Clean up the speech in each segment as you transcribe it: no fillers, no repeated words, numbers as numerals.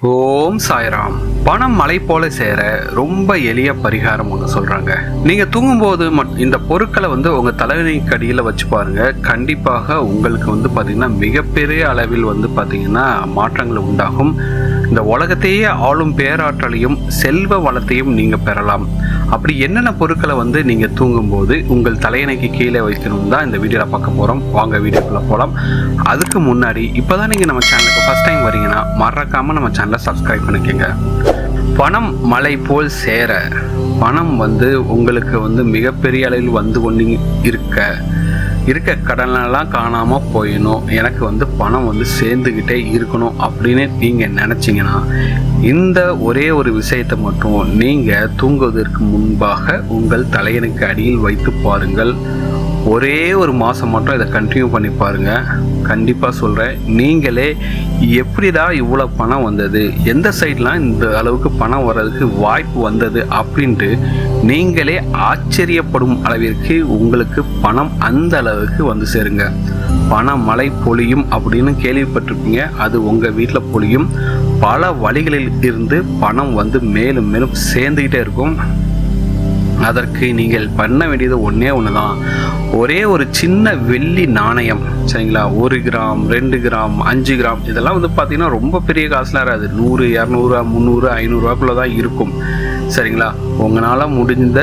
ஓம் சாய்ராம். பணம் மலை போல சேர ரொம்ப எளிய பரிகாரம் ஒன்று சொல்றாங்க. நீங்க தூங்கும்போது இந்த பொருட்களை உங்க தலைவலிக்கு அடியில் வச்சு பாருங்க. கண்டிப்பாக உங்களுக்கு பாத்தீங்கன்னா மிகப்பெரிய அளவில் பாத்தீங்கன்னா மாற்றங்கள் உண்டாகும். இந்த உலகத்தையே ஆளும் பேராற்றலையும் செல்வ வளத்தையும் நீங்க பெறலாம். அப்படி என்னென்ன பொருட்களை நீங்க தூங்கும்போது உங்கள் தலையணைக்கு கீழே வைக்கணும் தான் இந்த வீடியோல பார்க்க போறோம். வாங்க வீடியோக்குள்ள போகலாம். அதுக்கு முன்னாடி இப்பதான் நீங்க நம்ம சேனலுக்கு ஃபர்ஸ்ட் டைம் வரீங்கன்னா மறக்காம நம்ம சேனலை சப்ஸ்கிரைப் பண்ணிக்கோங்க. பணம் மலை போல் சேர, பணம் உங்களுக்கு மிகப்பெரிய அளவில் கொண்டு இருக்க கடனெல்லாம் காணாமல் போயிடணும், எனக்கு பணம் சேர்ந்துக்கிட்டே இருக்கணும் அப்படின்னு நீங்கள் நினச்சிங்கன்னா இந்த ஒரே ஒரு விஷயத்தை மட்டும் நீங்கள் தூங்குவதற்கு முன்பாக உங்கள் தலையணைக்கு அடியில் வைத்து பாருங்கள். ஒரே ஒரு மாதம் மட்டும் இதை கண்டினியூ பண்ணி பாருங்கள். கண்டிப்பாக சொல்கிறேன், நீங்களே எப்படிதான் இவ்வளோ பணம் வந்தது, எந்த சைட்லாம் இந்த அளவுக்கு பணம் வர்றதுக்கு வாய்ப்பு வந்தது அப்படின்ட்டு நீங்களே ஆச்சரியப்படும் அளவிற்கு உங்களுக்கு பணம் அந்த அளவுக்கு சேருங்க. பணம் மழை பொழியும் அப்படின்னு கேள்விப்பட்டிருப்பீங்க. அது உங்கள் வீட்டில் பொழியும். பல வழிகளில் இருந்து பணம் மேலும் மேலும் சேர்ந்துக்கிட்டே இருக்கும். அதற்கு நீங்கள் பண்ண வேண்டியது ஒன்றே ஒன்று தான். ஒரே ஒரு சின்ன வெள்ளி நாணயம், சரிங்களா? 1 கிராம், 2 கிராம், 5 கிராம், இதெல்லாம் பார்த்தீங்கன்னா ரொம்ப பெரிய காசுலாம் இருக்காது. 100, 200, 300, 500 தான் இருக்கும், சரிங்களா? உங்களால் முடிந்த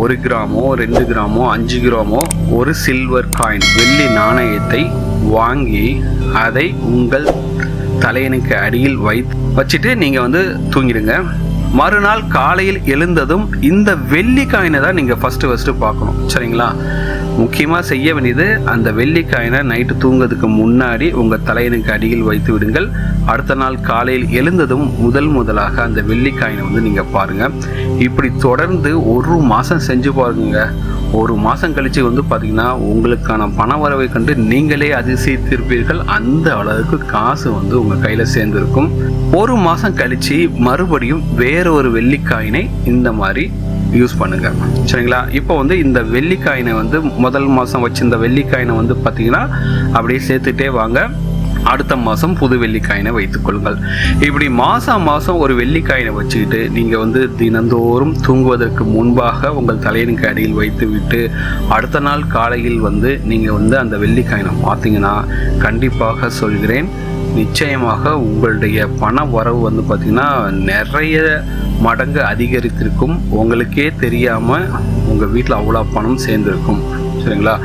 1 கிராமோ 2 கிராமோ 5 கிராமோ ஒரு சில்வர் காயின், வெள்ளி நாணயத்தை வாங்கி அதை உங்கள் தலையணைக்கு அடியில் வச்சுட்டு நீங்கள் தூங்கிடுங்க. மறுநாள் காலையில் எழுந்ததும் இந்த வெள்ளி காயினை தான் நீங்கள் ஃபஸ்ட்டு பார்க்கணும், சரிங்களா? முக்கியமாக செய்ய வேண்டியது, அந்த வெள்ளி காயினை நைட்டு தூங்குறதுக்கு முன்னாடி உங்கள் தலையணைக்கு அடியில் வைத்து விடுங்கள். அடுத்த நாள் காலையில் எழுந்ததும் முதலாக அந்த வெள்ளி காயினை நீங்கள் பாருங்கள். இப்படி தொடர்ந்து 1 மாதம் செஞ்சு பாருங்க. 1 மாதம் கழித்து பார்த்தீங்கன்னா உங்களுக்கான பண வரவை கண்டு நீங்களே அதிசயித்திருப்பீர்கள். அந்த அளவுக்கு காசு உங்கள் கையில் சேர்ந்துருக்கும். 1 மாதம் கழித்து மறுபடியும் வேற ஒரு வெள்ளிக்காயினை இந்த மாதிரி யூஸ் பண்ணுங்க, சரிங்களா? இப்போ இந்த வெள்ளிக்காயினை முதல் மாதம் வச்சு இந்த வெள்ளிக்காயினை பார்த்தீங்கன்னா அப்படியே சேர்த்துட்டே வாங்க. அடுத்த மாதம் புது வெள்ளிக்காயினை வைத்துக் கொள்ளுங்கள். இப்படி மாதம் ஒரு வெள்ளிக்காயினை வச்சுக்கிட்டு நீங்கள் தினந்தோறும் தூங்குவதற்கு முன்பாக உங்கள் தலையணைக்கு அடியில் வைத்து விட்டு அடுத்த நாள் காலையில் நீங்கள் அந்த வெள்ளிக்காயினை பார்த்தீங்கன்னா கண்டிப்பாக சொல்கிறேன், நிச்சயமாக உங்களுடைய பண வரவு பார்த்தீங்கன்னா நிறைய மடங்கு அதிகரித்திருக்கும். உங்களுக்கே தெரியாமல் உங்கள் வீட்டில் அவ்வளோ பணம் சேர்ந்துருக்கும், சரிங்களா?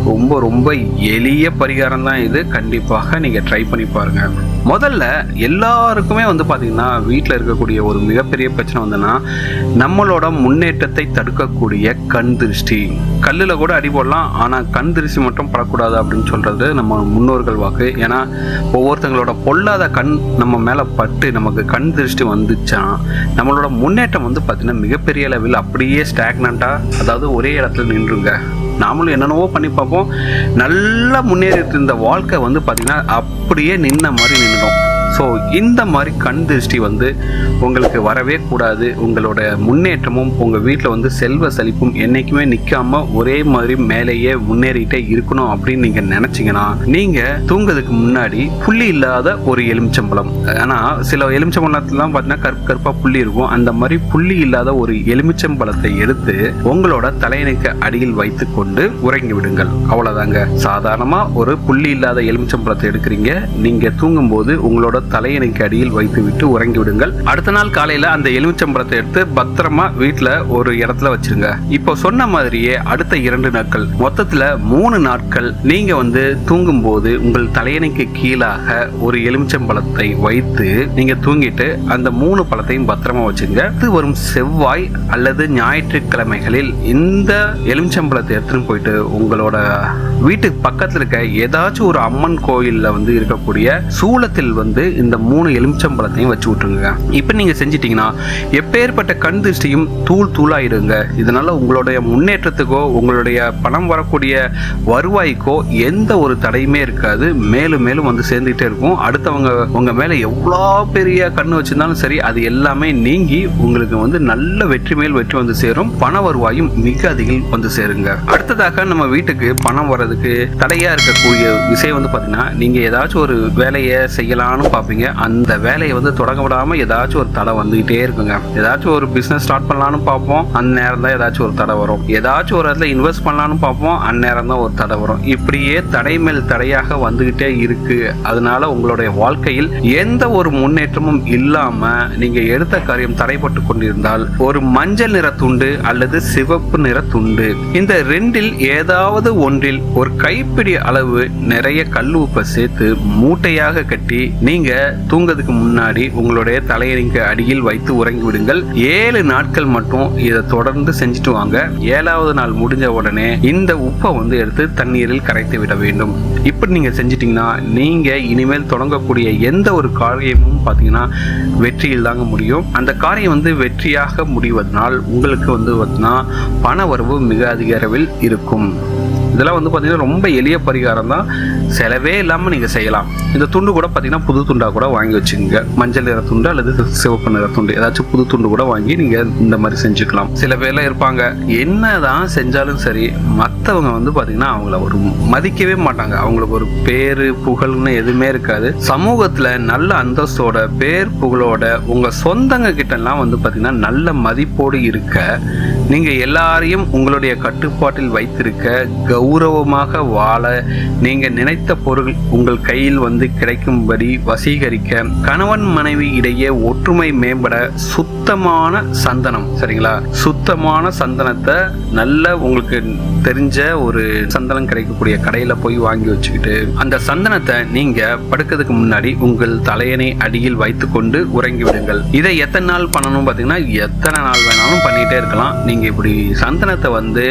ரொம்ப ரொம்ப எளிய பரிகாரம் தான் இது. கண்டிப்பாக நீங்கள் ட்ரை பண்ணி பாருங்கள். முதல்ல எல்லாருக்குமே பார்த்தீங்கன்னா வீட்டில் இருக்கக்கூடிய ஒரு மிகப்பெரிய பிரச்சனை நம்மளோட முன்னேற்றத்தை தடுக்கக்கூடிய கண் திருஷ்டி. கல்லில் கூட அடி போடலாம், ஆனால் கண் திருஷ்டி மட்டும் படக்கூடாது அப்படின்னு சொல்கிறது நம்ம முன்னோர்கள் வாக்கு. ஏன்னா ஒவ்வொருத்தங்களோட பொல்லாத கண் நம்ம மேலே பட்டு நமக்கு கண் திருஷ்டி வந்துச்சா நம்மளோட முன்னேற்றம் பார்த்தீங்கன்னா மிகப்பெரிய அளவில் அப்படியே ஸ்டாக்னண்ட்டாக, அதாவது ஒரே இடத்துல நின்றுங்க. நாமளும் என்னென்னவோ பண்ணி பார்ப்போம், நல்லா முன்னேறிட்டு இருந்த வாழ்க்கை பார்த்தீங்கன்னா அப்படியே நின்ன மாதிரி நின்றுடும். ஸோ இந்த மாதிரி கண் திருஷ்டி உங்களுக்கு வரவே கூடாது. உங்களோட முன்னேற்றமும் உங்கள் வீட்டில் செல்வ செழிப்பும் என்றைக்குமே நிற்காமல் ஒரே மாதிரி மேலேயே முன்னேறிட்டே இருக்கணும் அப்படின்னு நீங்கள் நினச்சிங்கன்னா நீங்கள் தூங்குறதுக்கு முன்னாடி புள்ளி இல்லாத ஒரு எலுமிச்சம்பழம், ஆனால் சில எலுமிச்சம்பழத்துலாம் பார்த்தீங்கன்னா கருப்பாக புள்ளி இருக்கும், அந்த மாதிரி புள்ளி இல்லாத ஒரு எலுமிச்சம்பழத்தை எடுத்து உங்களோட தலையணைக்கு அடியில் வைத்து கொண்டு உறங்கி விடுங்கள். அவ்வளோதாங்க. சாதாரணமாக ஒரு புள்ளி இல்லாத எலுமிச்சம்பழத்தை எடுக்கிறீங்க, நீங்கள் தூங்கும்போது உங்களோட தலையணைக்கு அடியில் வைத்து விட்டு உறங்கி விடுங்கள். அடுத்த நாள் காலையில அந்த எலுமிச்சம்பழத்தை எடுத்து பத்திரமா வீட்டுல ஒரு இடத்துல வச்சிருங்க. இப்போ சொன்ன மாதிரியே அடுத்த 2 நாட்கள், மொத்தத்துல 3 நாட்கள் நீங்க தூங்கும் போது உங்கள் தலையணைக்கு கீழாக ஒரு எலுமிச்சம்பழத்தை வைத்து நீங்க தூங்கிட்டு அந்த 3 பழத்தையும் பத்திரமா வச்சுங்க. இது வரும் செவ்வாய் அல்லது ஞாயிற்றுக்கிழமைகளில் இந்த எலுமிச்சம்பழத்தை எடுத்துன்னு போயிட்டு உங்களோட வீட்டுக்கு பக்கத்துல இருக்க ஏதாச்சும் ஒரு அம்மன் கோயில்ல இருக்கக்கூடிய சூளத்தில் இந்த 3 எலுமிச்சம்பழத்தையும் வச்சு விட்டுருங்க. இப்போ நீங்க செஞ்சிட்டீங்கன்னா எப்பேற்பட்ட கண் திருஷ்டியும் தூளாயிடுங்க. இதனால உங்களுடைய முன்னேற்றத்துக்கோ உங்களுடைய பணம் வரக்கூடிய வருவாய்க்கோ எந்த ஒரு தடையுமே இருக்காது. மேலும் மேலும் சேர்ந்துகிட்டே இருக்கும். அடுத்தவங்க உங்க மேல எவ்வளோ பெரிய கண்ணு வச்சிருந்தாலும் சரி, அது எல்லாமே நீங்கி உங்களுக்கு நல்ல வெற்றி மேல் வெற்றி சேரும். பண வருவாயும் மிக அதிகம் சேருங்க. அடுத்ததாக நம்ம வீட்டுக்கு பணம் வர்றதுக்கு தடையா இருக்கக்கூடிய விஷயம் பாத்தீங்கன்னா, நீங்க ஏதாச்சும் ஒரு வேலையை செய்யலாம்னு பார்ப்பீங்க. அந்த வேலையை வந்து தொடங்க விடாமல் ஏதாச்சும் ஒரு தடை வந்துகிட்டே இருக்குங்க. ஏதாச்சும் ஒரு பிஸ்னஸ் ஸ்டார்ட் பண்ணலான்னு பார்ப்போம், அந்நேரம் தான் ஏதாச்சும் ஒரு தடை வரும். ஏதாச்சும் ஒரு இடத்துல இன்வெஸ்ட் பண்ணலான்னு பார்ப்போம், அந்நேரம் தான் ஒரு தடை வரும். இப்படியே தடை மேல் தடையாக வந்துகிட்டே இருக்கு. அதனால உங்களுடைய வாழ்க்கையில் எந்த ஒரு முன்னேற்றமும் இல்லாம நீங்க எடுத்த காரியம் தடைப்பட்டு கொண்டிருந்தால் ஒரு மஞ்சள் நிற துண்டு அல்லது சிவப்பு நிற துண்டு, இந்த ரெண்டில் ஏதாவது ஒன்றில் ஒரு கைப்பிடி அளவு நிறைய கல் உப்பை சேர்த்து மூட்டையாக கட்டி நீங்க தூங்கிறதுக்கு முன்னாடி உங்களுடைய தலையணைக்கு அடியில் வைத்து உறங்கி விடுங்கள். 7 நாட்கள் மட்டும் இதை தொடர்ந்து செஞ்சுட்டு வாங்க. 7வது நாள் முடிஞ்ச உடனே இந்த உப்பை வந்து எடுத்து தண்ணீரில் கரைத்து விட வேண்டும். இப்படி நீங்க செஞ்சிட்டீங்கன்னா நீங்க இனிமேல் தொடங்கக்கூடிய எந்த ஒரு காரியமும் பார்த்தீங்கன்னா வெற்றியில் தாங்க முடியும். அந்த காரியம் வந்து வெற்றியாக முடிவதனால் உங்களுக்கு வந்து பார்த்தீங்கன்னா பண வரவு மிக அதிக அளவில் இருக்கும். இதெல்லாம் வந்து பார்த்தீங்கன்னா ரொம்ப எளிய பரிகாரம் தான், செலவே இல்லாமல் நீங்கள் செய்யலாம். இந்த துண்டு கூட பார்த்தீங்கன்னா புது துண்டாக கூட வாங்கி வச்சுக்கோங்க. மஞ்சள் நிற துண்டு அல்லது சிவப்பு நிற துண்டு ஏதாச்சும் புது துண்டு கூட வாங்கி நீங்கள் இந்த மாதிரி செஞ்சுக்கலாம். சில பேர்லாம் இருப்பாங்க, என்னதான் செஞ்சாலும் சரி மற்றவங்க வந்து பார்த்தீங்கன்னா அவங்கள ஒரு மதிக்கவே மாட்டாங்க. அவங்களுக்கு ஒரு பேரு புகழ்னு எதுவுமே இருக்காது. சமூகத்தில் நல்ல அந்தஸ்தோட பேர் புகழோட உங்கள் சொந்தங்க கிட்டலாம் வந்து பார்த்தீங்கன்னா நல்ல மதிப்போடு இருக்க, நீங்கள் எல்லாரையும் உங்களுடைய கட்டுப்பாட்டில் வைத்திருக்க, கௌரவமாக வாழ, நீங்க நினைத்த பொருள் உங்கள் கையில் வந்து கிடைக்கும்படி வசீகரிக்க, கணவன் மனைவி இடையே ஒற்றுமை மேம்பட சுத்தமான சந்தனம், சரிங்களா, சுத்தமான சந்தனத்தை நல்ல உங்களுக்கு தெரிஞ்ச ஒரு சந்தனம் கிடைக்கக்கூடிய கடையில போய் வாங்கி வச்சுக்கிட்டு அந்த சந்தனத்தை நீங்க படுக்கிறதுக்கு முன்னாடி உங்கள் தலையணை அடியில் வைத்துக்கொண்டு உறங்கி விடுங்கள். இதை எத்தனை நாள் பண்ணணும் பார்த்தீங்கன்னா எத்தனை நாள் வேணாலும் பண்ணிட்டே இருக்கலாம். நீங்க இப்படி சந்தனத்தை வந்து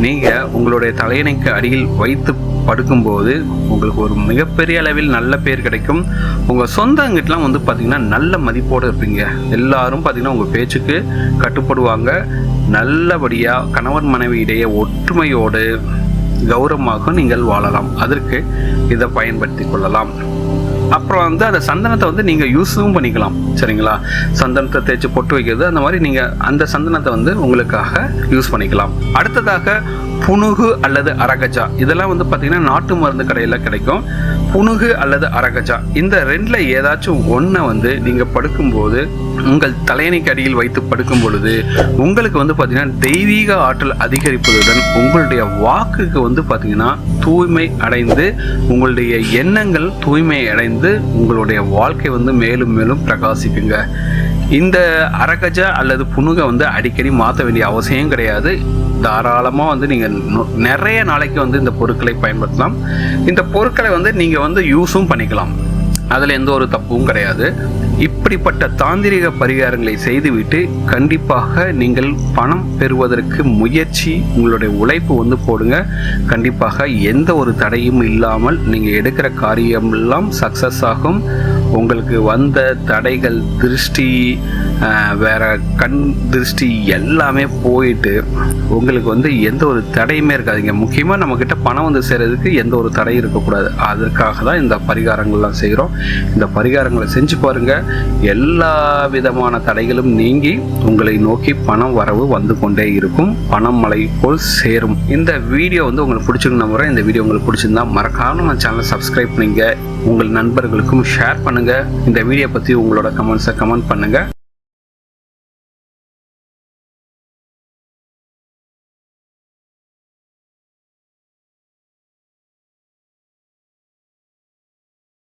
நீங்க உங்களுடைய தலையணைக்கு அடியில் வைத்து படுக்கும்போது உங்களுக்கு ஒரு மிகப்பெரிய அளவில் நல்ல பேர் கிடைக்கும். உங்கள் சொந்தங்கிட்டலாம் வந்து பார்த்தீங்கன்னா நல்ல மதிப்போடு இருப்பீங்க. எல்லாரும் பார்த்தீங்கன்னா உங்கள் பேச்சுக்கு கட்டுப்படுவாங்க. நல்லபடியாக கணவன் மனைவி இடையே ஒற்றுமையோடு கௌரவமாக நீங்கள் வாழலாம். அதற்கு இதை பயன்படுத்தி கொள்ளலாம். அப்புறம் வந்து அந்த சந்தனத்தை வந்து நீங்கள் யூஸும் பண்ணிக்கலாம், சரிங்களா. சந்தனத்தை தேய்ச்சி பொட்டு வைக்கிறது அந்த மாதிரி நீங்கள் அந்த சந்தனத்தை வந்து உங்களுக்காக யூஸ் பண்ணிக்கலாம். அடுத்ததாக புனுகு அல்லது அரகஜா, இதெல்லாம் வந்து பார்த்தீங்கன்னா நாட்டு மருந்து கடையில் கிடைக்கும். புனுகு அல்லது அரகஜா இந்த ரெண்டில் ஏதாச்சும் ஒன்றை வந்து நீங்கள் படுக்கும்போது உங்கள் தலையணைக்கு அடியில் வைத்து படுக்கும் பொழுது உங்களுக்கு வந்து பார்த்தீங்கன்னா தெய்வீக ஆற்றல் அதிகரிப்பதுடன் உங்களுடைய வாக்குக்கு வந்து பார்த்தீங்கன்னா தூய்மை அடைந்து உங்களுடைய எண்ணங்கள் தூய்மை அடைந்து உங்களுடைய வாழ்க்கை வந்து மேலும் மேலும் பிரகாசிக்குங்க. இந்த அரகஜா அல்லது புனுகை வந்து அடிக்கடி மாற்ற வேண்டிய அவசியம் கிடையாது. தாராளமாக வந்து நீங்கள் நிறைய நாளைக்கு வந்து இந்த பொருட்களை பயன்படுத்தலாம். இந்த பொருட்களை வந்து நீங்கள் வந்து யூஸும் பண்ணிக்கலாம். அதில் எந்த ஒரு தப்பும் கிடையாது. இப்படிப்பட்ட தாந்திரிக பரிகாரங்களை செய்துவிட்டு கண்டிப்பாக நீங்கள் பணம் பெறுவதற்கு முயற்சி, உங்களுடைய உழைப்பு வந்து போடுங்க. கண்டிப்பாக எந்த ஒரு தடையும் இல்லாமல் நீங்கள் எடுக்கிற காரியமெல்லாம் சக்ஸஸ் ஆகும். உங்களுக்கு வந்த தடைகள், திருஷ்டி, வேற கண் திருஷ்டி எல்லாமே போயிட்டு உங்களுக்கு வந்து எந்த ஒரு தடையுமே இருக்காதுங்க. முக்கியமாக நம்மக்கிட்ட பணம் வந்து சேர்றதுக்கு எந்த ஒரு தடை இருக்கக்கூடாது. அதற்காக தான் இந்த பரிகாரங்கள்லாம் செய்கிறோம். இந்த பரிகாரங்களை செஞ்சு பாருங்கள். எல்லா விதமான தடைகளும் நீங்கி உங்களை நோக்கி பணம் வரவு வந்து கொண்டே இருக்கும். பணம் மழை போல் சேரும். இந்த வீடியோ வந்து உங்களுக்கு பிடிச்சிருக்கு நம்புறேன். இந்த வீடியோ உங்களுக்கு பிடிச்சிருந்தா மறக்காம நம்ம சேனலை சப்ஸ்கிரைப் பண்ணுங்க. உங்கள் நண்பர்களுக்கும் ஷேர் பண்ணுங்க. இந்த வீடியோ பற்றி உங்களோட கமெண்ட்ஸை கமெண்ட் பண்ணுங்க.